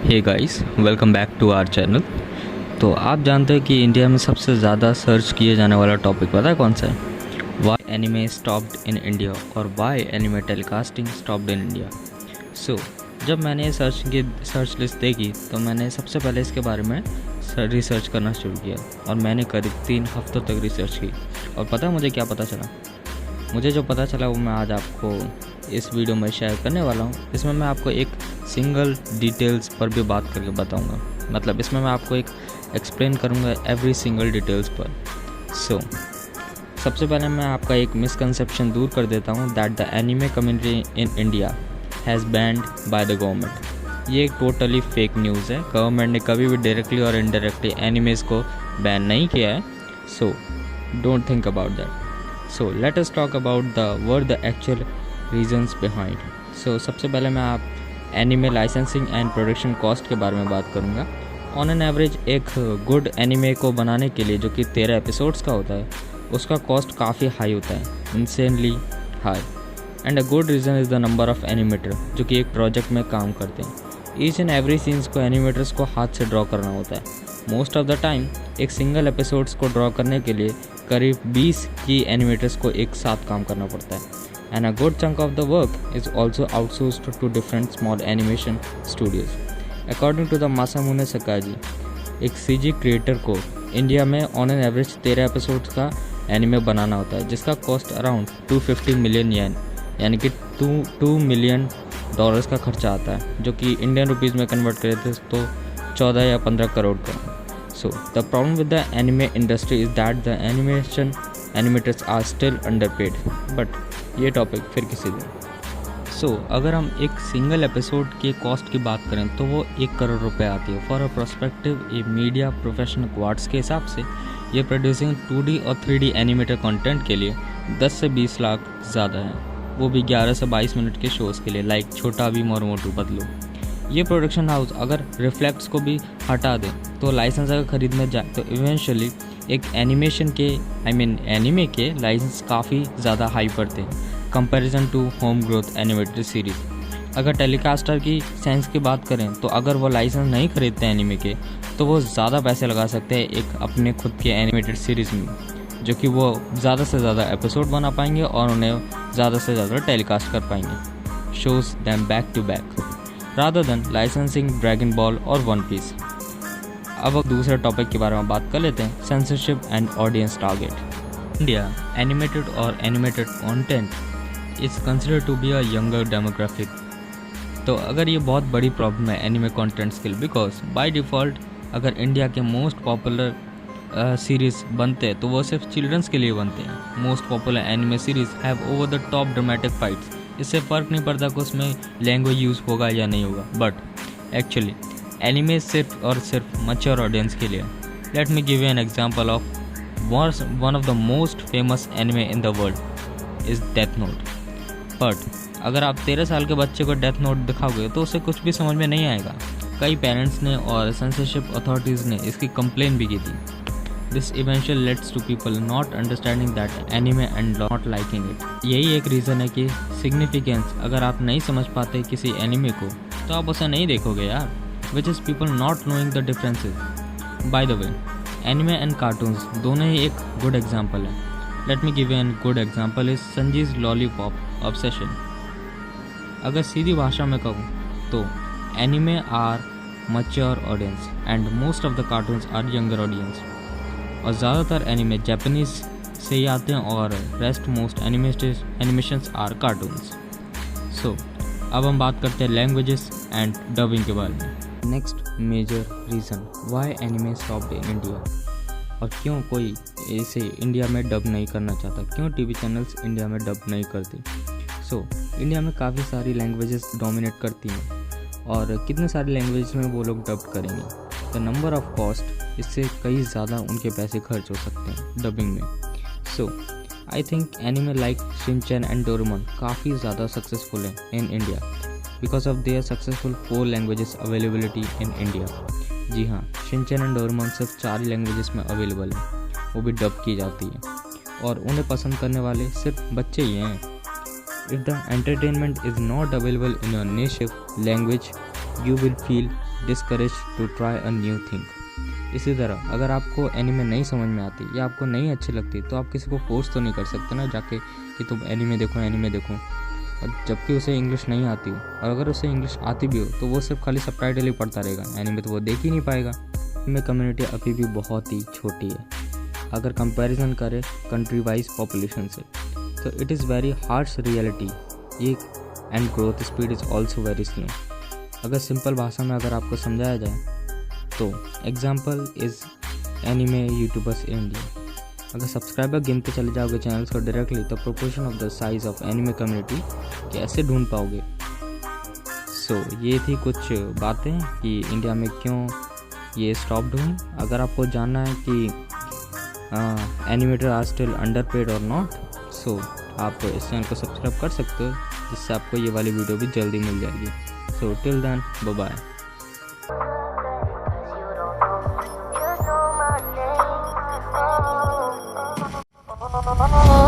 Hey guys, welcome back to our channel. तो आप जानते हैं कि इंडिया में सबसे ज़्यादा सर्च किए जाने वाला टॉपिक पता है कौन सा है? Why anime stopped in India और why anime telecasting stopped in India. So जब मैंने ये सर्च लिस्ट देखी तो मैंने सबसे पहले इसके बारे में रिसर्च करना शुरू किया और मैंने करीब 3 हफ्तों तक रिसर्च की। और पता है मुझे क्या पता चला? मुझे जो पता चला वो मैं आज आपको इस वीडियो में शेयर करने वाला हूँ। इसमें मैं आपको एक सिंगल डिटेल्स पर भी बात करके बताऊँगा, मतलब इसमें मैं आपको एक एक्सप्लेन करूँगा एवरी सिंगल डिटेल्स पर। सो सबसे पहले मैं आपका एक मिसकंसेप्शन दूर कर देता हूँ that the anime community in India has band by the government. ये एक टोटली फेक न्यूज़ है। गवर्नमेंट ने कभी भी डायरेक्टली और इनडायरेक्टली एनिमेज़ को बैन नहीं किया है। So don't think about that. So let us talk about the actual reasons behind. So सबसे पहले मैं आप anime licensing and production cost के बारे में बात करूँगा। ऑन एन एवरेज एक गुड एनिमे को बनाने के लिए जो कि 13 एपिसोड्स का होता है उसका कॉस्ट काफ़ी हाई होता है, insanely high. And a good reason is the number of animator जो कि एक प्रोजेक्ट में काम करते हैं। ईच एंड एवरी सीन्स को एनिमेटर्स को हाथ से ड्रॉ करना होता है। मोस्ट ऑफ द टाइम एक सिंगल एपिसोड्स को ड्रॉ करने के लिए करीब 20 की एनिमेटर्स को एक साथ काम करना पड़ता है। And a good chunk of the work is also outsourced to different small animation studios. According to the Masamune Sakaji, एक सीजी क्रिएटर को इंडिया में ऑन एन एवरेज 13 एपिसोड्स का एनिमे बनाना होता है जिसका कॉस्ट अराउंड 250 मिलियन येन यानी कि $2 मिलियन का खर्चा आता है, जो कि इंडियन रुपीज़ में कन्वर्ट करें तो 14 या 15 करोड़ का। So the problem with the anime industry is that the animators are still underpaid, but ये टॉपिक फिर किसी दिन। सो अगर हम एक सिंगल एपिसोड के कॉस्ट की बात करें तो वो 1 करोड़ रुपए आती है। For a prospective A media professional quartz के हिसाब से ये प्रोड्यूसिंग 2D और 3D एनिमेटर कंटेंट के लिए 10 से 20 लाख ज़्यादा है, वो भी 11 से 22 मिनट के शोज़ के लिए, लाइक छोटा भीम और मोटू पतलू। ये प्रोडक्शन हाउस अगर रिफ्लेक्ट्स को भी हटा दे तो लाइसेंस अगर खरीदने जाए तो इवेंचुअली एक एनिमेशन के एनिमे के लाइसेंस काफ़ी ज़्यादा हाई पड़ते हैं comparison to home growth animated series. अगर टेलीकास्टर की सेंस की बात करें तो अगर वो लाइसेंस नहीं खरीदते एनिमे के तो वो ज़्यादा पैसे लगा सकते हैं एक अपने खुद के एनिमेटेड सीरीज़ में, जो कि वो ज़्यादा से ज़्यादा एपिसोड बना पाएंगे और उन्हें ज़्यादा से ज़्यादा टेलीकास्ट कर पाएंगे shows them back to back rather than licensing dragon ball और वन पीस। अब दूसरे टॉपिक के बारे में बात कर लेते हैं, censorship and audience target. India animated और animated content is considered to be a younger demographic. तो अगर ये बहुत बड़ी प्रॉब्लम है एनिमे कंटेंट्स के लिए, बिकॉज बाय डिफ़ॉल्ट अगर इंडिया के मोस्ट पॉपुलर सीरीज़ बनते हैं तो वो सिर्फ चिल्ड्रंस के लिए बनते हैं। Most popular anime series have over the top dramatic fights. इससे फ़र्क नहीं पड़ता कि उसमें लैंग्वेज यूज़ होगा या नहीं होगा, बट एक्चुअली एनिमे सिर्फ और सिर्फ मैच्योर ऑडियंस के लिए। Late me give you an example of one of the most famous anime in the world is death note. But अगर आप 13 साल के बच्चे को डेथ नोट दिखाओगे तो उसे कुछ भी समझ में नहीं आएगा। कई पेरेंट्स ने और सेंसरशिप अथॉरिटीज़ ने इसकी कंप्लेन भी की थी। This eventually leads to people not understanding that anime and not liking it. यही एक रीज़न है कि सिग्निफिकेंस अगर आप नहीं समझ पाते किसी एनिमे को तो आप उसे नहीं देखोगे यार, which is people not knowing the differences. By the way anime and cartoons दोनों ही एक गुड एग्जाम्पल है। Let me give you an good example is Sanji's lollipop obsession. अगर सीधी भाषा में कहूँ तो anime are mature audience and most of the cartoons are younger audience. और ज़्यादातर एनिमे जापानीज़ से ही आते हैं और rest most animations are cartoons. So अब हम बात करते हैं लैंग्वेजेस एंड डबिंग के बारे में। Next major reason why anime stopped in India, और क्यों कोई इसे इंडिया में डब नहीं करना चाहता, क्यों टीवी चैनल्स इंडिया में डब नहीं करती। सो इंडिया में काफ़ी सारी लैंग्वेजेस डोमिनेट करती हैं और कितने सारी लैंग्वेज में वो लोग डब करेंगे। द नंबर ऑफ कॉस्ट, इससे कई ज़्यादा उनके पैसे खर्च हो सकते हैं डबिंग में। So I think anime like Shinchan and Doraemon काफ़ी ज़्यादा सक्सेसफुल है in India because of their successful 4 languages availability in India. जी हाँ, शिनचैन एंड डोरेमोन सिर्फ 4 लैंग्वेजेस में अवेलेबल है, वो भी डब की जाती है और उन्हें पसंद करने वाले सिर्फ बच्चे ही हैं। If the entertainment is not available in your native language you will feel discourage to try a new thing. इसी तरह अगर आपको एनिमे नहीं समझ में आती या आपको नहीं अच्छी लगती तो आप किसी को फोर्स तो नहीं कर सकते ना जाके कि तुम एनिमे देखो, और जबकि उसे इंग्लिश नहीं आती हो, और अगर उसे इंग्लिश आती भी हो तो वो सिर्फ खाली सबटाइटल ही पढ़ता रहेगा, एनिमे तो वो देख ही नहीं पाएगा। एनिमे कम्युनिटी अभी भी बहुत ही छोटी है अगर कंपैरिजन करें कंट्री वाइज पॉपुलेशन से, तो it is very harsh reality ये, and growth speed is also very slow. अगर सिंपल भाषा में अगर आपको समझाया जाए तो example is anime YouTubers in India. अगर सब्सक्राइबर गिनते चले जाओगे चैनल्स को डायरेक्टली तो proportion of the size of anime community कैसे ढूंढ पाओगे। सो ये थी कुछ बातें कि इंडिया में क्यों ये स्टॉप्ड हुई। अगर आपको जानना है कि animator are still underpaid और नॉट, सो आप इस चैनल को सब्सक्राइब कर सकते हो जिससे आपको ये वाली वीडियो भी जल्दी मिल जाएगी। So till then bye bye. Oh